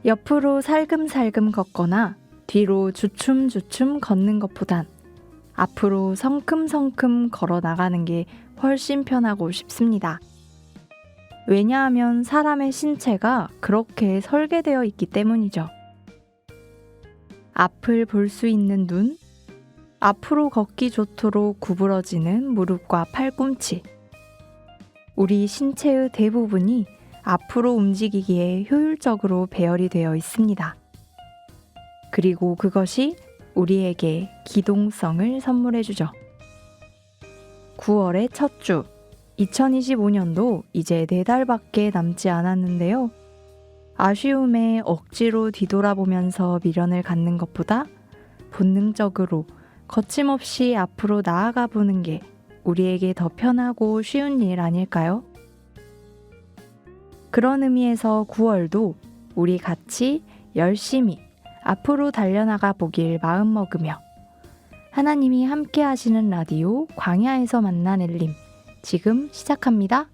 옆으로 살금살금 걷거나 뒤로 주춤주춤 걷는 것보단 앞으로 성큼성큼 걸어 나가는 게 훨씬 편하고 쉽습니다. 왜냐하면 사람의 신체가 그렇게 설계되어 있기 때문이죠. 앞을 볼 수 있는 눈, 앞으로 걷기 좋도록 구부러지는 무릎과 팔꿈치. 우리 신체의 대부분이 앞으로 움직이기에 효율적으로 배열이 되어 있습니다. 그리고 그것이 우리에게 기동성을 선물해주죠. 9월의 첫 주, 2025년도 이제 4달밖에 남지 않았는데요. 아쉬움에 억지로 뒤돌아보면서 미련을 갖는 것보다 본능적으로 거침없이 앞으로 나아가 보는 게 우리에게 더 편하고 쉬운 일 아닐까요? 그런 의미에서 9월도 우리 같이 열심히 앞으로 달려나가 보길 마음먹으며 하나님이 함께 하시는 라디오 광야에서 만난 엘림 지금 시작합니다.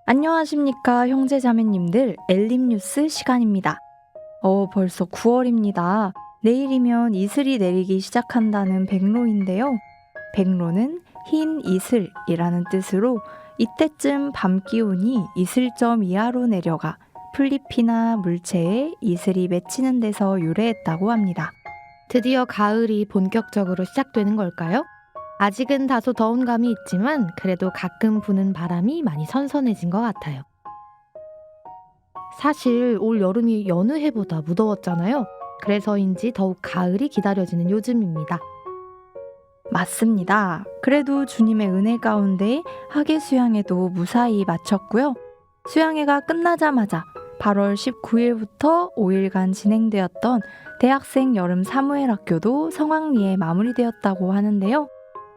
안녕하십니까 형제자매님들, 엘림 뉴스 시간입니다. 벌써 9월입니다. 내일이면 이슬이 내리기 시작한다는 백로인데요. 백로는 흰 이슬이라는 뜻으로 이때쯤 밤 기온이 이슬점 이하로 내려가 풀잎이나 물체에 이슬이 맺히는 데서 유래했다고 합니다. 드디어 가을이 본격적으로 시작되는 걸까요? 아직은 다소 더운 감이 있지만 그래도 가끔 부는 바람이 많이 선선해진 것 같아요. 사실 올 여름이 여느 해보다 무더웠잖아요. 그래서인지 더욱 가을이 기다려지는 요즘입니다. 맞습니다. 그래도 주님의 은혜 가운데 학예 수양회도 무사히 마쳤고요. 수양회가 끝나자마자 8월 19일부터 5일간 진행되었던 대학생 여름 사무엘 학교도 성황리에 마무리되었다고 하는데요.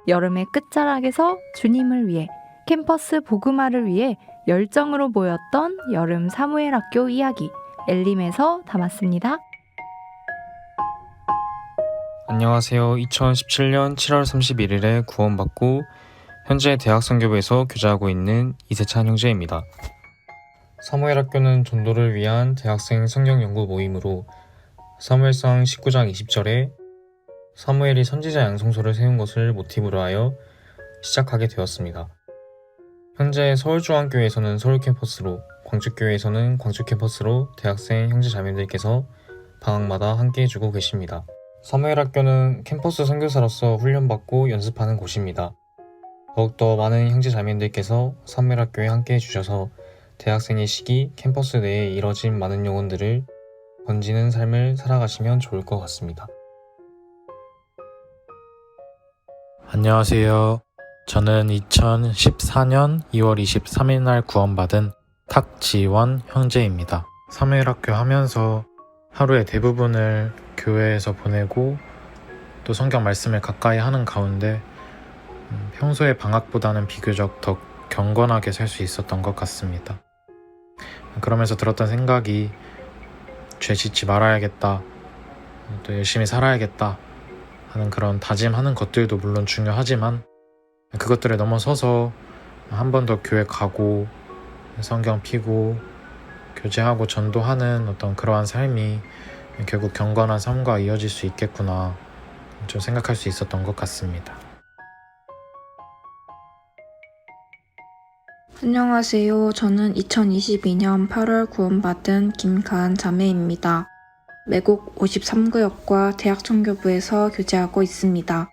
여름의 끝자락에서 주님을 위해 캠퍼스 복음화를 위해 열정으로 모였던 여름 사무엘 학교 이야기 엘림에서 담았습니다. 안녕하세요. 2017년 7월 31일에 구원받고 현재 대학선교부에서 교제하고 있는 이세찬 형제입니다. 사무엘 학교는 전도를 위한 대학생 성경 연구 모임으로 사무엘상 19장 20절에 사무엘이 선지자 양성소를 세운 것을 모티브로 하여 시작하게 되었습니다. 현재 서울중앙교회에서는 서울 캠퍼스로, 광주교회에서는 광주 캠퍼스로 대학생 형제 자매들께서 방학마다 함께 해주고 계십니다. 사무엘 학교는 캠퍼스 선교사로서 훈련받고 연습하는 곳입니다. 더욱더 많은 형제 자매들께서 사무엘 학교에 함께 해주셔서 대학생의 시기 캠퍼스 내에 이뤄진 많은 영혼들을 건지는 삶을 살아가시면 좋을 것 같습니다. 안녕하세요. 저는 2014년 2월 23일 날 구원받은 탁지원 형제입니다. 사무엘학교 하면서 하루의 대부분을 교회에서 보내고 또 성경 말씀을 가까이 하는 가운데 평소의 방학보다는 비교적 더 경건하게 살 수 있었던 것 같습니다. 그러면서 들었던 생각이 죄 짓지 말아야겠다, 또 열심히 살아야겠다 하는 그런 다짐하는 것들도 물론 중요하지만 그것들을 넘어서서 한 번 더 교회 가고 성경 피고 교제하고 전도하는 어떤 그러한 삶이 결국 경건한 삶과 이어질 수 있겠구나 좀 생각할 수 있었던 것 같습니다. 안녕하세요. 저는 2022년 8월 구원받은 김가은 자매입니다. 매국 53구역과 대학청교부에서 교제하고 있습니다.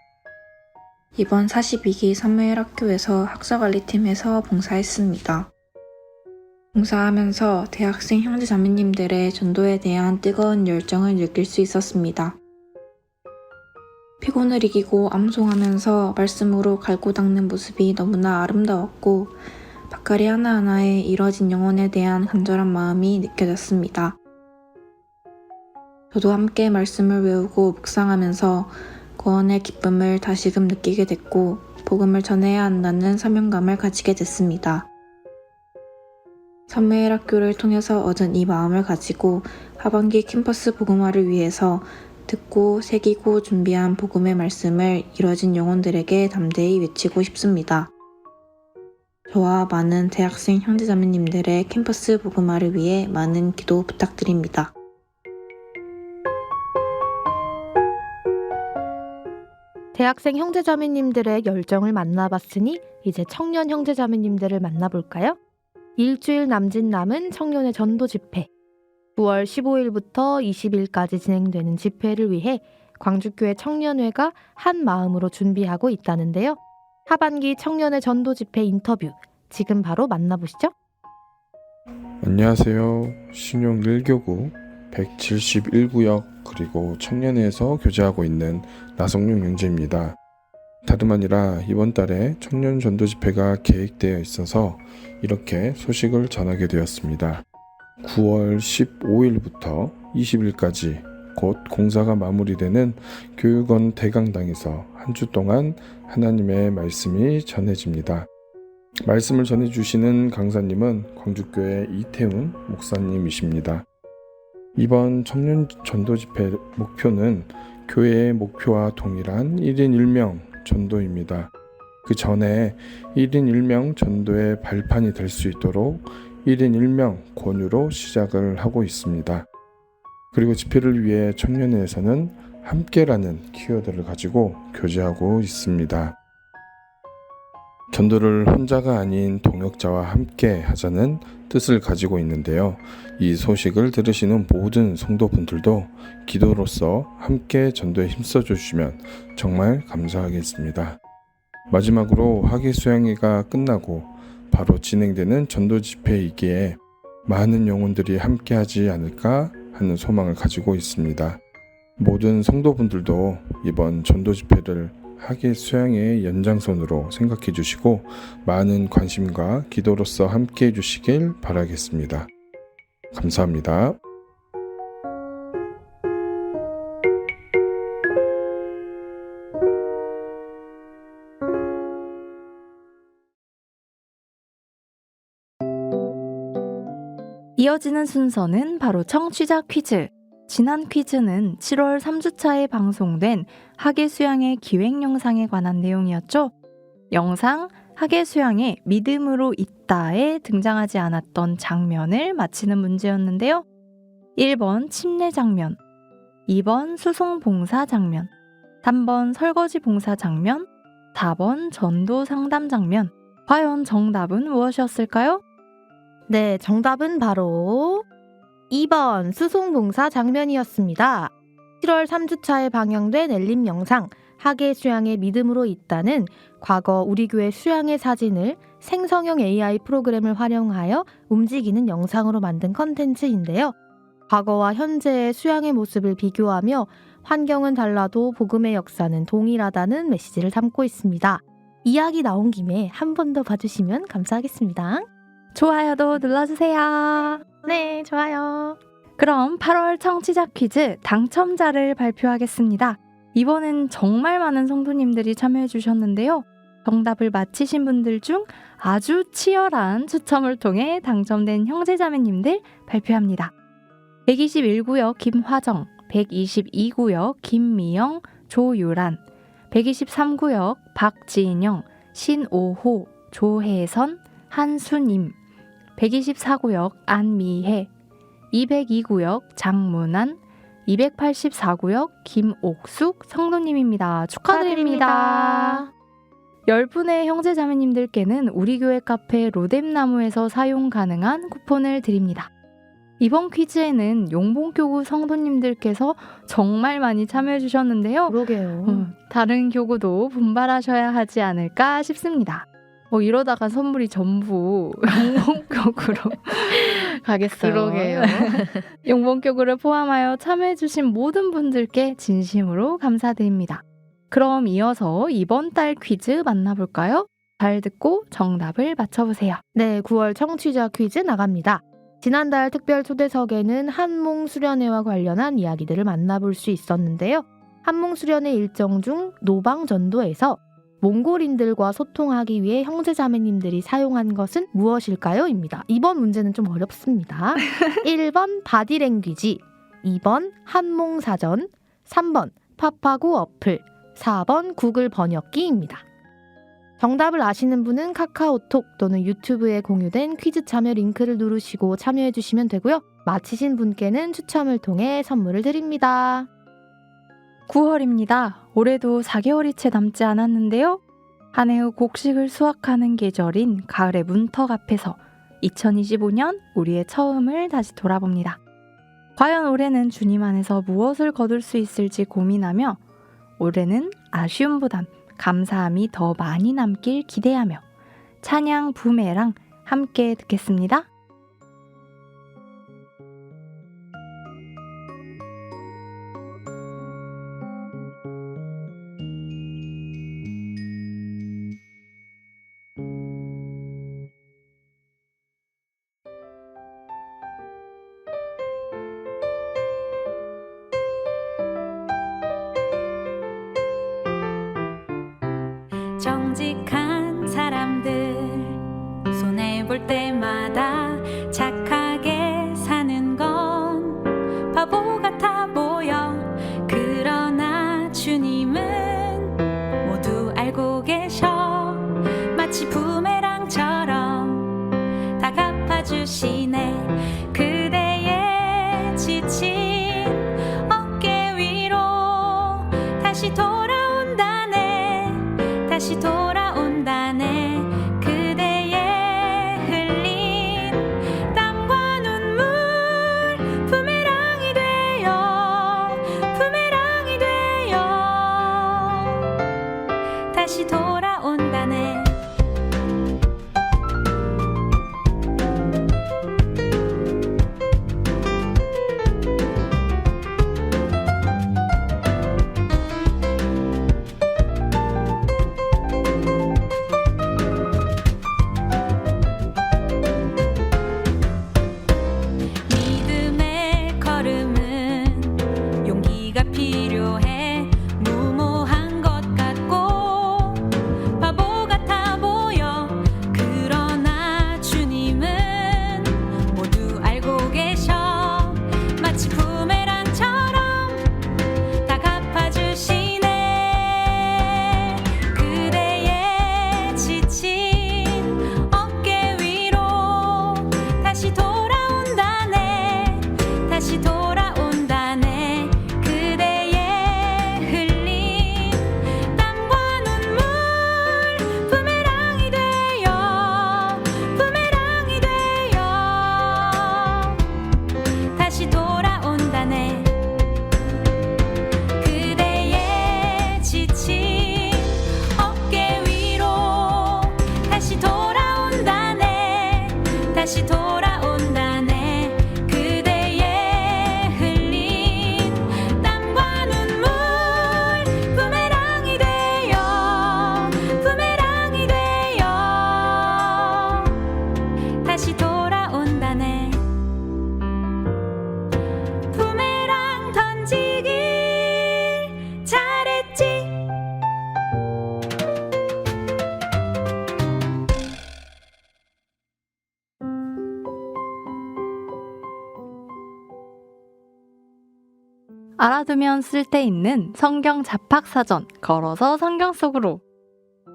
이번 42기 사무엘 학교에서 학사관리팀에서 봉사했습니다. 봉사하면서 대학생 형제 자매님들의 전도에 대한 뜨거운 열정을 느낄 수 있었습니다. 피곤을 이기고 암송하면서 말씀으로 갈고 닦는 모습이 너무나 아름다웠고 바카리 하나하나에 이뤄진 영혼에 대한 간절한 마음이 느껴졌습니다. 저도 함께 말씀을 외우고 묵상하면서 구원의 기쁨을 다시금 느끼게 됐고 복음을 전해야 한다는 사명감을 가지게 됐습니다. 사무엘 학교를 통해서 얻은 이 마음을 가지고 하반기 캠퍼스 복음화를 위해서 듣고 새기고 준비한 복음의 말씀을 이뤄진 영혼들에게 담대히 외치고 싶습니다. 저와 많은 대학생 형제자매님들의 캠퍼스 복음화를 위해 많은 기도 부탁드립니다. 대학생 형제자매님들의 열정을 만나봤으니 이제 청년 형제자매님들을 만나볼까요? 일주일 남짓 남은 청년의 전도 집회. 9월 15일부터 20일까지 진행되는 집회를 위해 광주교회 청년회가 한 마음으로 준비하고 있다는데요. 하반기 청년의 전도 집회 인터뷰 지금 바로 만나보시죠. 안녕하세요. 신용 1교구 171구역 그리고 청년회에서 교제하고 있는 나성용 형제입니다. 다름 아니라 이번 달에 청년 전도 집회가 계획되어 있어서 이렇게 소식을 전하게 되었습니다. 9월 15일부터 20일까지 곧 공사가 마무리되는 교육원 대강당에서 한 주 동안 하나님의 말씀이 전해집니다. 말씀을 전해주시는 강사님은 광주교회 이태훈 목사님이십니다. 이번 청년 전도 집회 목표는 교회의 목표와 동일한 1인 1명 전도입니다. 그 전에 1인 1명 전도의 발판이 될 수 있도록 1인 1명 권유로 시작을 하고 있습니다. 그리고 집회를 위해 청년회에서는 함께라는 키워드를 가지고 교제하고 있습니다. 전도를 혼자가 아닌 동역자와 함께 하자는 뜻을 가지고 있는데요. 이 소식을 들으시는 모든 성도분들도 기도로서 함께 전도에 힘써 주시면 정말 감사하겠습니다. 마지막으로 학예 수양회가 끝나고 바로 진행되는 전도 집회이기에 많은 영혼들이 함께하지 않을까 하는 소망을 가지고 있습니다. 모든 성도분들도 이번 전도 집회를 학예 수양의 연장선으로 생각해 주시고 많은 관심과 기도로서 함께 해 주시길 바라겠습니다. 감사합니다. 이어지는 순서는 바로 청취자 퀴즈. 지난 퀴즈는 7월 3주차에 방송된 학예 수양의 기획 영상에 관한 내용이었죠. 영상 학예 수양의 믿음으로 있다에 등장하지 않았던 장면을 맞히는 문제였는데요. 1번 침례 장면, 2번 수송 봉사 장면, 3번 설거지 봉사 장면, 4번 전도 상담 장면. 과연 정답은 무엇이었을까요? 네, 정답은 바로 2번 수송봉사 장면이었습니다. 7월 3주차에 방영된 엘림 영상 학예 수양의 믿음으로 있다는 과거 우리 교회 수양의 사진을 생성형 AI 프로그램을 활용하여 움직이는 영상으로 만든 컨텐츠인데요. 과거와 현재의 수양의 모습을 비교하며 환경은 달라도 복음의 역사는 동일하다는 메시지를 담고 있습니다. 이야기 나온 김에 한 번 더 봐주시면 감사하겠습니다. 좋아요도 눌러주세요. 네, 좋아요. 그럼 8월 청취자 퀴즈 당첨자를 발표하겠습니다. 이번엔 정말 많은 성도님들이 참여해 주셨는데요. 정답을 맞히신 분들 중 아주 치열한 추첨을 통해 당첨된 형제자매님들 발표합니다. 121구역 김화정, 122구역 김미영, 조유란, 123구역 박지인영, 신오호, 조혜선, 한수님, 124구역 안미혜, 202구역 장문안, 284구역 김옥숙 성도님입니다. 축하드립니다. 10분의 형제자매님들께는 우리 교회 카페 로뎀나무에서 사용 가능한 쿠폰을 드립니다. 이번 퀴즈에는 용봉교구 성도님들께서 정말 많이 참여해 주셨는데요. 그러게요. 다른 교구도 분발하셔야 하지 않을까 싶습니다. 이러다가 선물이 전부 용봉교구로 가겠어요. 그러게요. 용봉교구를 포함하여 참여해주신 모든 분들께 진심으로 감사드립니다. 그럼 이어서 이번 달 퀴즈 만나볼까요? 잘 듣고 정답을 맞춰보세요. 네, 9월 청취자 퀴즈 나갑니다. 지난달 특별 초대석에는 한몽 수련회와 관련한 이야기들을 만나볼 수 있었는데요. 한몽 수련회 일정 중 노방전도에서 몽골인들과 소통하기 위해 형제자매님들이 사용한 것은 무엇일까요? 입니다. 이번 문제는 좀 어렵습니다. 1번 바디랭귀지, 2번 한몽사전, 3번 파파고 어플, 4번 구글 번역기입니다. 정답을 아시는 분은 카카오톡 또는 유튜브에 공유된 퀴즈 참여 링크를 누르시고 참여해주시면 되고요. 맞히신 분께는 추첨을 통해 선물을 드립니다. 9월입니다. 올해도 4개월이 채 남지 않았는데요. 한 해 후 곡식을 수확하는 계절인 가을의 문턱 앞에서 2025년 우리의 처음을 다시 돌아봅니다. 과연 올해는 주님 안에서 무엇을 거둘 수 있을지 고민하며 올해는 아쉬움보단 감사함이 더 많이 남길 기대하며 찬양 부메랑 함께 듣겠습니다. 정직한 사람들 손해볼 때마다 착하게 사는 건 바보 같아 보여. 그러나 주님은 모두 알고 계셔. 마치 부메랑처럼 다 갚아주시네. 그대의 지친 어깨 위로 다시 돌아온다네. 다시 돌아온다네. 그대의 흘린 땀과 눈물 부메랑이 되어 부메랑이 되어 다시 돌아온다네. 믿음의 걸음은 용기가 필요해. 무모한 것 같고 바보 같아 보여. 그러나 주님은 모두 알고 계셔. 마치 부메랑처럼 다 갚아주시네. 그대의 지친 어깨 위로 다시 돌아온다네. 다시 돌아온다네. 그대의 흘린 땀과 눈물 부메랑이 되어 부메랑이 되어 다시 돌아온다네. 그대의 지친 어깨 위로 다시 돌아온다네. 다시 돌아온다네. 그대의 흘린 땀과 눈물 부메랑이 되어 부메랑이 되어 다시 돌아온다네. 부메랑 던지길 잘했지. 알아두면 쓸데있는 성경 잡학사전 걸어서 성경 속으로.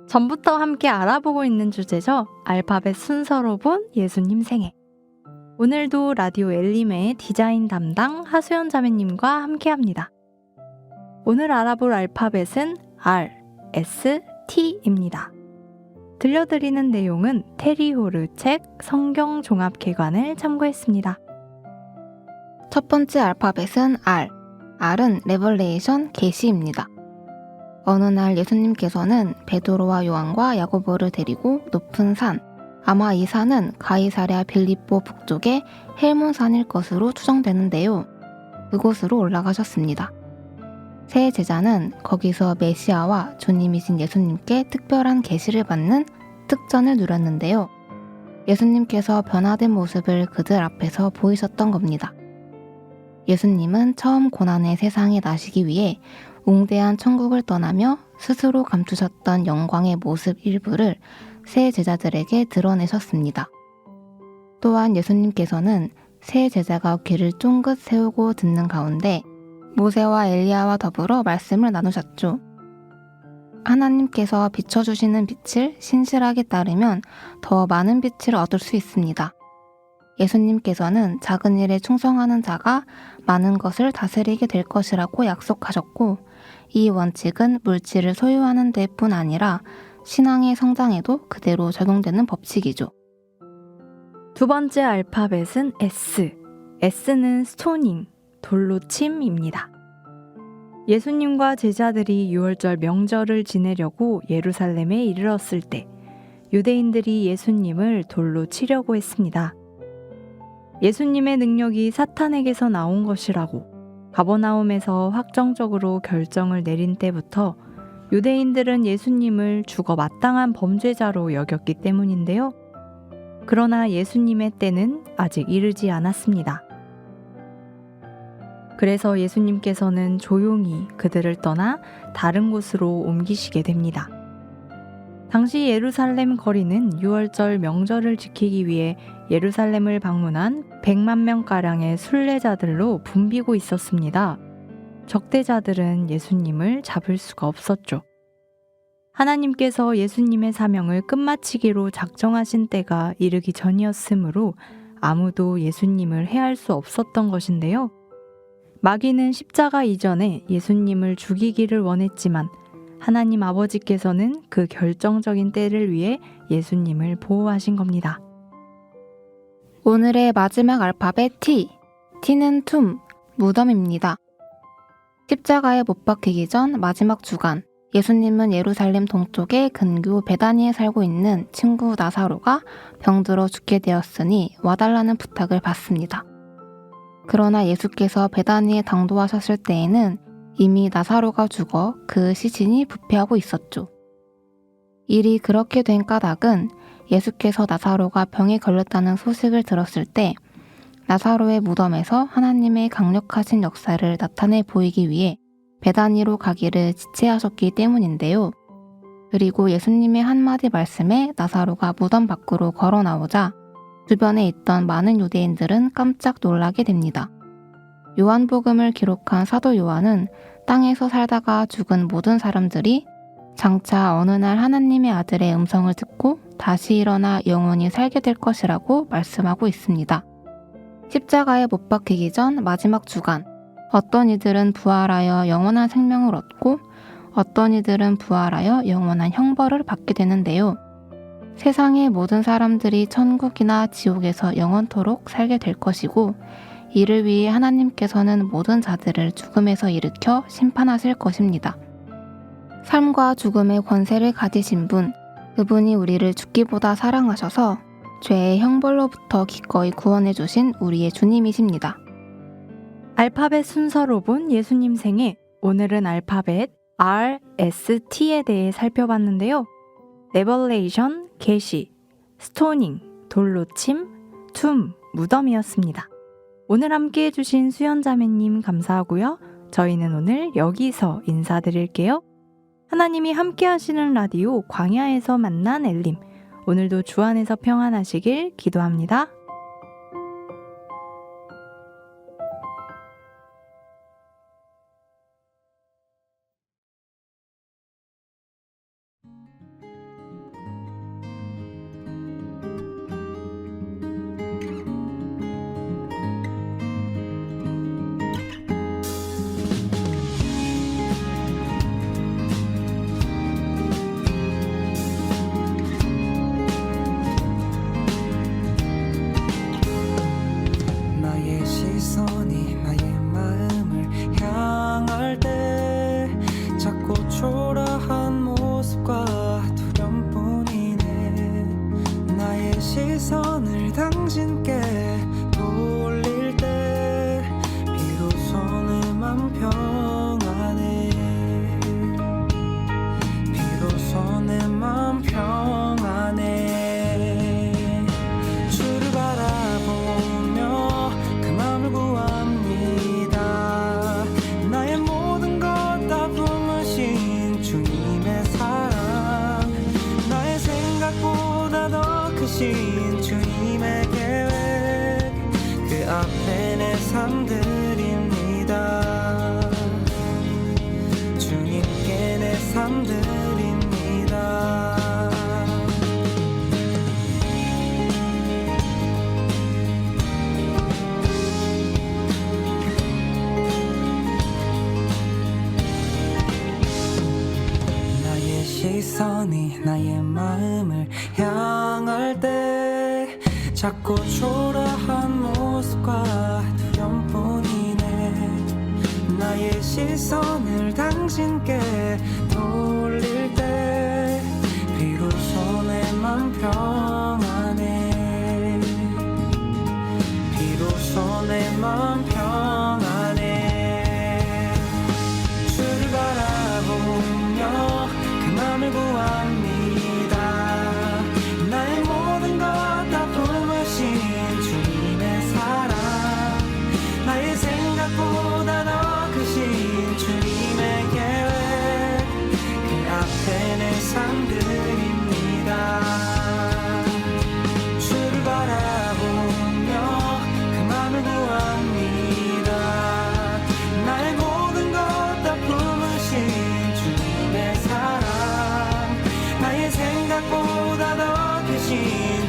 전부터 함께 알아보고 있는 주제죠. 알파벳 순서로 본 예수님 생애. 오늘도 라디오 엘림의 디자인 담당 하수연 자매님과 함께합니다. 오늘 알아볼 알파벳은 R, S, T입니다. 들려드리는 내용은 테리 호르 책 성경 종합개관을 참고했습니다. 첫 번째 알파벳은 R. R은 레벌레이션 계시입니다. 어느 날 예수님께서는 베드로와 요한과 야고보를 데리고 높은 산, 아마 이 산은 가이사랴 빌립보 북쪽의 헬몬산일 것으로 추정되는데요. 그곳으로 올라가셨습니다. 세 제자는 거기서 메시아와 주님이신 예수님께 특별한 계시를 받는 특전을 누렸는데요. 예수님께서 변화된 모습을 그들 앞에서 보이셨던 겁니다. 예수님은 처음 고난의 세상에 나시기 위해 웅대한 천국을 떠나며 스스로 감추셨던 영광의 모습 일부를 세 제자들에게 드러내셨습니다. 또한 예수님께서는 세 제자가 귀를 쫑긋 세우고 듣는 가운데 모세와 엘리야와 더불어 말씀을 나누셨죠. 하나님께서 비춰주시는 빛을 신실하게 따르면 더 많은 빛을 얻을 수 있습니다. 예수님께서는 작은 일에 충성하는 자가 많은 것을 다스리게 될 것이라고 약속하셨고, 이 원칙은 물질을 소유하는 데뿐 아니라 신앙의 성장에도 그대로 적용되는 법칙이죠. 두 번째 알파벳은 S. S는 스토닝, 돌로 침입니다. 예수님과 제자들이 유월절 명절을 지내려고 예루살렘에 이르렀을 때 유대인들이 예수님을 돌로 치려고 했습니다. 예수님의 능력이 사탄에게서 나온 것이라고 가버나움에서 확정적으로 결정을 내린 때부터 유대인들은 예수님을 죽어 마땅한 범죄자로 여겼기 때문인데요. 그러나 예수님의 때는 아직 이르지 않았습니다. 그래서 예수님께서는 조용히 그들을 떠나 다른 곳으로 옮기시게 됩니다. 당시 예루살렘 거리는 유월절 명절을 지키기 위해 예루살렘을 방문한 100만 명가량의 순례자들로 붐비고 있었습니다. 적대자들은 예수님을 잡을 수가 없었죠. 하나님께서 예수님의 사명을 끝마치기로 작정하신 때가 이르기 전이었으므로 아무도 예수님을 해할 수 없었던 것인데요. 마귀는 십자가 이전에 예수님을 죽이기를 원했지만 하나님 아버지께서는 그 결정적인 때를 위해 예수님을 보호하신 겁니다. 오늘의 마지막 알파벳 T. T는 툼, 무덤입니다. 십자가에 못 박히기 전 마지막 주간, 예수님은 예루살렘 동쪽의 근교 베다니에 살고 있는 친구 나사로가 병들어 죽게 되었으니 와달라는 부탁을 받습니다. 그러나 예수께서 베다니에 당도하셨을 때에는 이미 나사로가 죽어 그 시신이 부패하고 있었죠. 일이 그렇게 된 까닭은 예수께서 나사로가 병에 걸렸다는 소식을 들었을 때 나사로의 무덤에서 하나님의 강력하신 역사를 나타내 보이기 위해 베다니로 가기를 지체하셨기 때문인데요. 그리고 예수님의 한마디 말씀에 나사로가 무덤 밖으로 걸어 나오자 주변에 있던 많은 유대인들은 깜짝 놀라게 됩니다. 요한복음을 기록한 사도 요한은 땅에서 살다가 죽은 모든 사람들이 장차 어느 날 하나님의 아들의 음성을 듣고 다시 일어나 영원히 살게 될 것이라고 말씀하고 있습니다. 십자가에 못 박히기 전 마지막 주간, 어떤 이들은 부활하여 영원한 생명을 얻고 어떤 이들은 부활하여 영원한 형벌을 받게 되는데요. 세상의 모든 사람들이 천국이나 지옥에서 영원토록 살게 될 것이고 이를 위해 하나님께서는 모든 자들을 죽음에서 일으켜 심판하실 것입니다. 삶과 죽음의 권세를 가지신 분, 그분이 우리를 죽기보다 사랑하셔서 죄의 형벌로부터 기꺼이 구원해 주신 우리의 주님이십니다. 알파벳 순서로 본 예수님 생애, 오늘은 알파벳 R, S, T에 대해 살펴봤는데요. 레벌레이션, 계시, 스토닝, 돌로 침, 툼, 무덤이었습니다. 오늘 함께 해주신 수연자매님 감사하고요. 저희는 오늘 여기서 인사드릴게요. 하나님이 함께 하시는 라디오 광야에서 만난 엘림. 오늘도 주 안에서 평안하시길 기도합니다. 시선을 당신께 돌릴 때 비로소 내 맘 평안해 비로소 내 맘 평안해 주를 바라보며 그 맘을 구합니다 나의 모든 것 다 품으신 주님의 사랑 나의 생각보다 더 크신 주님의 계획 그 앞에 내 삶 드립니다 시선이 나의 마음을 향할 때 자꾸 초라한 모습과 두려움뿐이네. 나의 시선을 당신께 돌릴 때 비로소 내 맘 평안해. 비로소 내 맘 평안해. 주를 바라보며 그 맘을 구합니다. 나의 모든 것 다 품으신 주님의 사랑, 나의 생각보다 더 크신 주님의 계획, 그 앞에 내 삶 드립니다. 주를 바라보며 그 맘을 구합니다. 나의 모든 것 다 품으신 주님의 사랑, 나의 생각보다 더 크신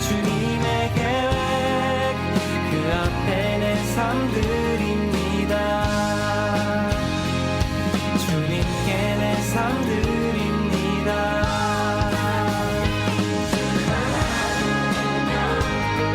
주님의 계획, 그 앞에 내 삶 드립니다. 주님께 내 삶 드립니다. 주를 바라보며 그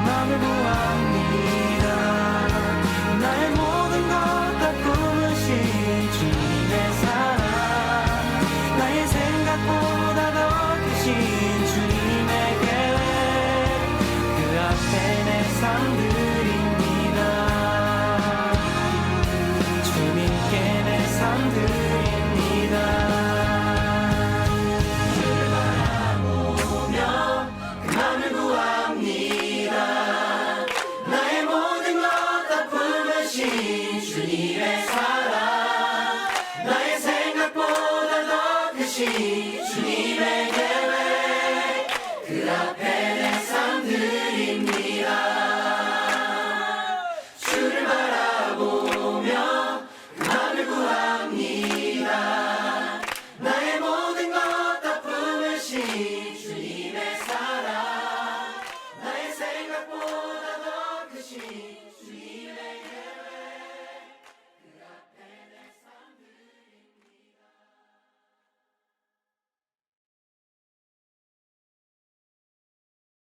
맘을 구합니다. 나의 모든 것 다 품으신 주님의 사랑, 나의 생각보다 더 크신 주님의 계획, 그 앞에 내 삶 드립니다. 주님께 내 삶 드립니다. 나의 모든 것 다 품으신 주님의 사랑, 나의 생각보다 더 크신 주님의 계획, 그 앞에 내 삶 드립니다. 주를 바라보며 그 맘을 구합니다. 나의 모든 것 다 품으신 주님의 사랑, 나의 생각보다 더 크신 주님